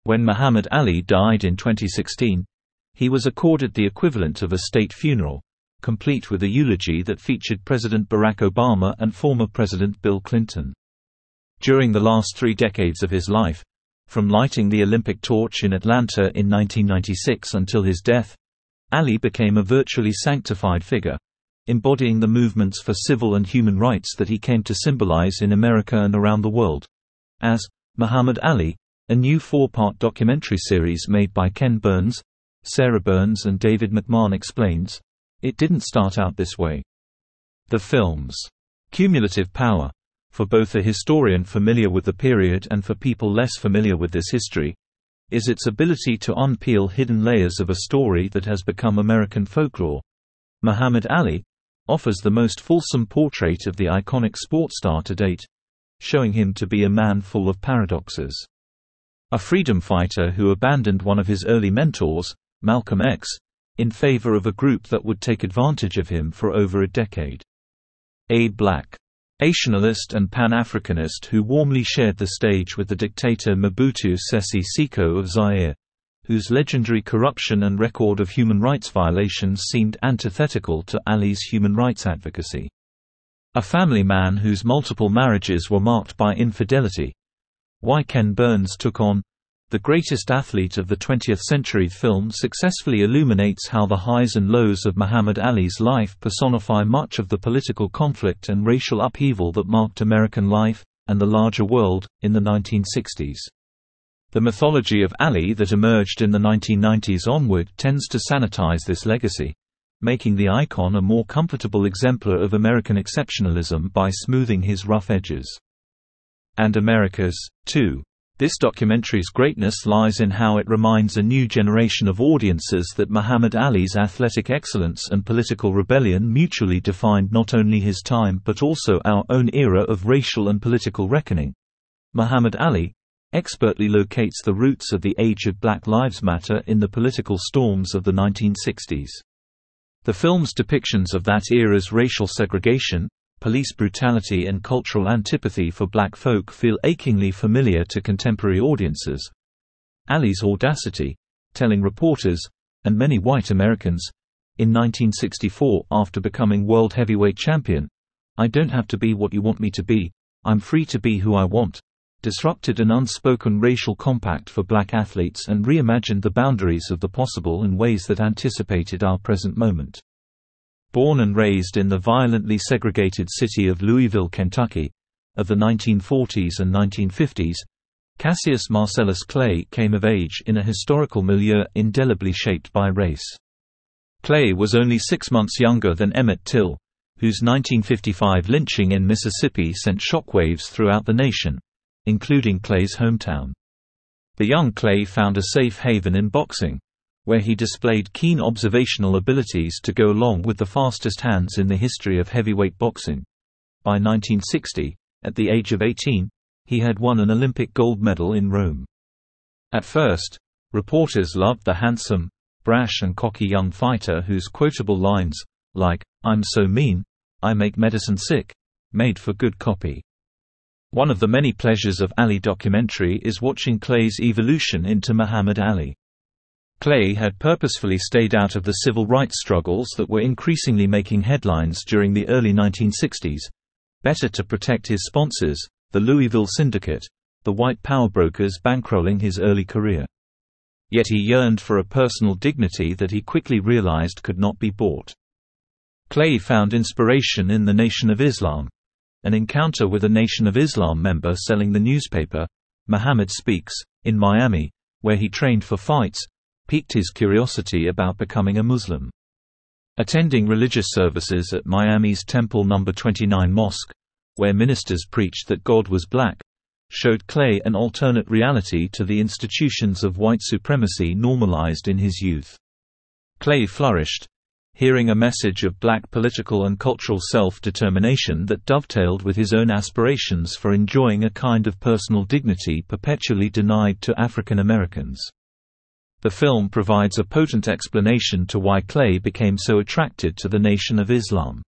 When Muhammad Ali died in 2016, he was accorded the equivalent of a state funeral, complete with a eulogy that featured President Barack Obama and former President Bill Clinton. During the last 3 decades of his life, from lighting the Olympic torch in Atlanta in 1996 until his death, Ali became a virtually sanctified figure, embodying the movements for civil and human rights that he came to symbolize in America and around the world. As Muhammad Ali, a new 4-part documentary series made by Ken Burns, Sarah Burns and David McMahon explains, it didn't start out this way. The film's cumulative power, for both a historian familiar with the period and for people less familiar with this history, is its ability to unpeel hidden layers of a story that has become American folklore. Muhammad Ali offers the most fulsome portrait of the iconic sports star to date, showing him to be a man full of paradoxes. A freedom fighter who abandoned one of his early mentors, Malcolm X, in favor of a group that would take advantage of him for over a decade. A black nationalist and Pan-Africanist who warmly shared the stage with the dictator Mobutu Sese Seko of Zaire, whose legendary corruption and record of human rights violations seemed antithetical to Ali's human rights advocacy. A family man whose multiple marriages were marked by infidelity. Why Ken Burns took on The Greatest Athlete of the 20th Century film successfully illuminates how the highs and lows of Muhammad Ali's life personify much of the political conflict and racial upheaval that marked American life, and the larger world, in the 1960s. The mythology of Ali that emerged in the 1990s onward tends to sanitize this legacy, making the icon a more comfortable exemplar of American exceptionalism by smoothing his rough edges. And America's, too. This documentary's greatness lies in how it reminds a new generation of audiences that Muhammad Ali's athletic excellence and political rebellion mutually defined not only his time but also our own era of racial and political reckoning. Muhammad Ali expertly locates the roots of the age of Black Lives Matter in the political storms of the 1960s. The film's depictions of that era's racial segregation, police brutality and cultural antipathy for black folk feel achingly familiar to contemporary audiences. Ali's audacity, telling reporters, and many white Americans, in 1964 after becoming world heavyweight champion, "I don't have to be what you want me to be, I'm free to be who I want," disrupted an unspoken racial compact for black athletes and reimagined the boundaries of the possible in ways that anticipated our present moment. Born and raised in the violently segregated city of Louisville, Kentucky, of the 1940s and 1950s, Cassius Marcellus Clay came of age in a historical milieu indelibly shaped by race. Clay was only 6 months younger than Emmett Till, whose 1955 lynching in Mississippi sent shockwaves throughout the nation, including Clay's hometown. The young Clay found a safe haven in boxing, where he displayed keen observational abilities to go along with the fastest hands in the history of heavyweight boxing. By 1960, at the age of 18, he had won an Olympic gold medal in Rome. At first, reporters loved the handsome, brash and cocky young fighter whose quotable lines, like, "I'm so mean, I make medicine sick," made for good copy. One of the many pleasures of Ali documentary is watching Clay's evolution into Muhammad Ali. Clay had purposefully stayed out of the civil rights struggles that were increasingly making headlines during the early 1960s, better to protect his sponsors, the Louisville Syndicate, the white power brokers bankrolling his early career. Yet he yearned for a personal dignity that he quickly realized could not be bought. Clay found inspiration in the Nation of Islam. An encounter with a Nation of Islam member selling the newspaper, Muhammad Speaks, in Miami, where he trained for fights, piqued his curiosity about becoming a Muslim. Attending religious services at Miami's Temple No. 29 Mosque, where ministers preached that God was black, showed Clay an alternate reality to the institutions of white supremacy normalized in his youth. Clay flourished, hearing a message of black political and cultural self-determination that dovetailed with his own aspirations for enjoying a kind of personal dignity perpetually denied to African Americans. The film provides a potent explanation to why Clay became so attracted to the Nation of Islam.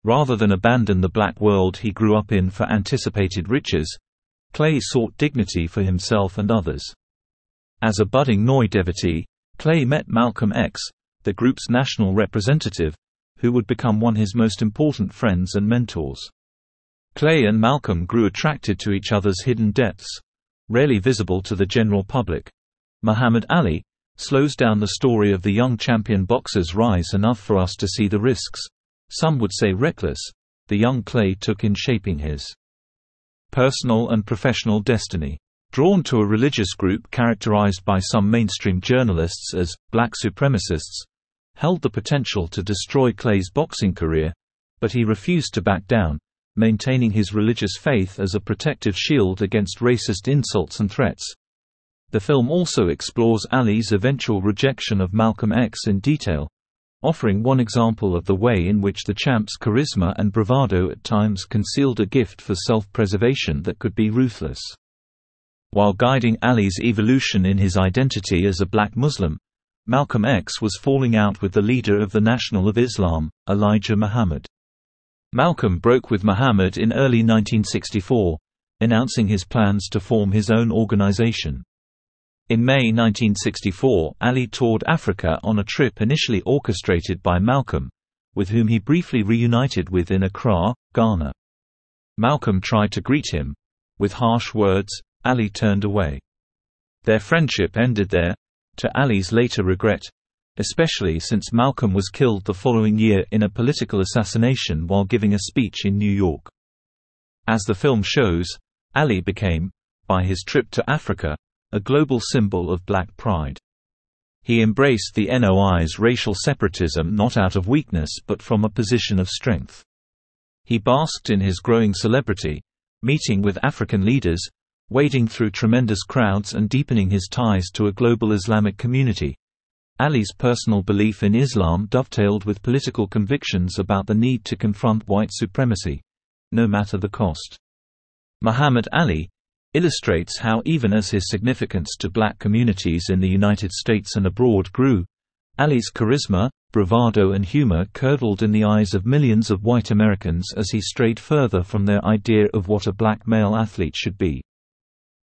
Rather than abandon the black world he grew up in for anticipated riches, Clay sought dignity for himself and others. As a budding Noi devotee, Clay met Malcolm X, the group's national representative, who would become one of his most important friends and mentors. Clay and Malcolm grew attracted to each other's hidden depths, rarely visible to the general public. Muhammad Ali slows down the story of the young champion boxer's rise enough for us to see the risks, some would say reckless, the young Clay took in shaping his personal and professional destiny. Drawn to a religious group characterized by some mainstream journalists as black supremacists, held the potential to destroy Clay's boxing career, but he refused to back down, maintaining his religious faith as a protective shield against racist insults and threats. The film also explores Ali's eventual rejection of Malcolm X in detail, offering one example of the way in which the champ's charisma and bravado at times concealed a gift for self-preservation that could be ruthless. While guiding Ali's evolution in his identity as a black Muslim, Malcolm X was falling out with the leader of the National of Islam, Elijah Muhammad. Malcolm broke with Muhammad in early 1964, announcing his plans to form his own organization. In May 1964, Ali toured Africa on a trip initially orchestrated by Malcolm, with whom he briefly reunited with in Accra, Ghana. Malcolm tried to greet him. With harsh words, Ali turned away. Their friendship ended there, to Ali's later regret, especially since Malcolm was killed the following year in a political assassination while giving a speech in New York. As the film shows, Ali became, by his trip to Africa, a global symbol of black pride. He embraced the NOI's racial separatism not out of weakness but from a position of strength. He basked in his growing celebrity, meeting with African leaders, wading through tremendous crowds and deepening his ties to a global Islamic community. Ali's personal belief in Islam dovetailed with political convictions about the need to confront white supremacy, no matter the cost. Muhammad Ali illustrates how even as his significance to black communities in the United States and abroad grew, Ali's charisma, bravado and humor curdled in the eyes of millions of white Americans as he strayed further from their idea of what a black male athlete should be.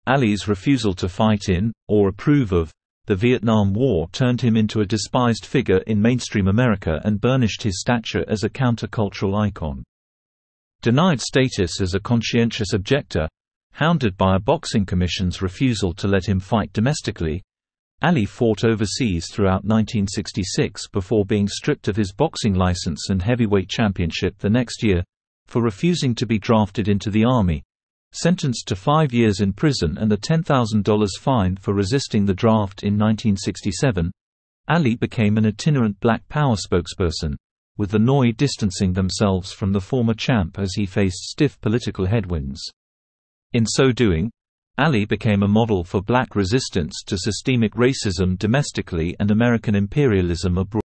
Ali's refusal to fight in, or approve of, the Vietnam War turned him into a despised figure in mainstream America and burnished his stature as a countercultural icon. Denied status as a conscientious objector, hounded by a boxing commission's refusal to let him fight domestically, Ali fought overseas throughout 1966 before being stripped of his boxing license and heavyweight championship the next year, for refusing to be drafted into the Army. Sentenced to 5 years in prison and a $10,000 fine for resisting the draft in 1967, Ali became an itinerant Black Power spokesperson, with the Noi distancing themselves from the former champ as he faced stiff political headwinds. In so doing, Ali became a model for black resistance to systemic racism domestically and American imperialism abroad.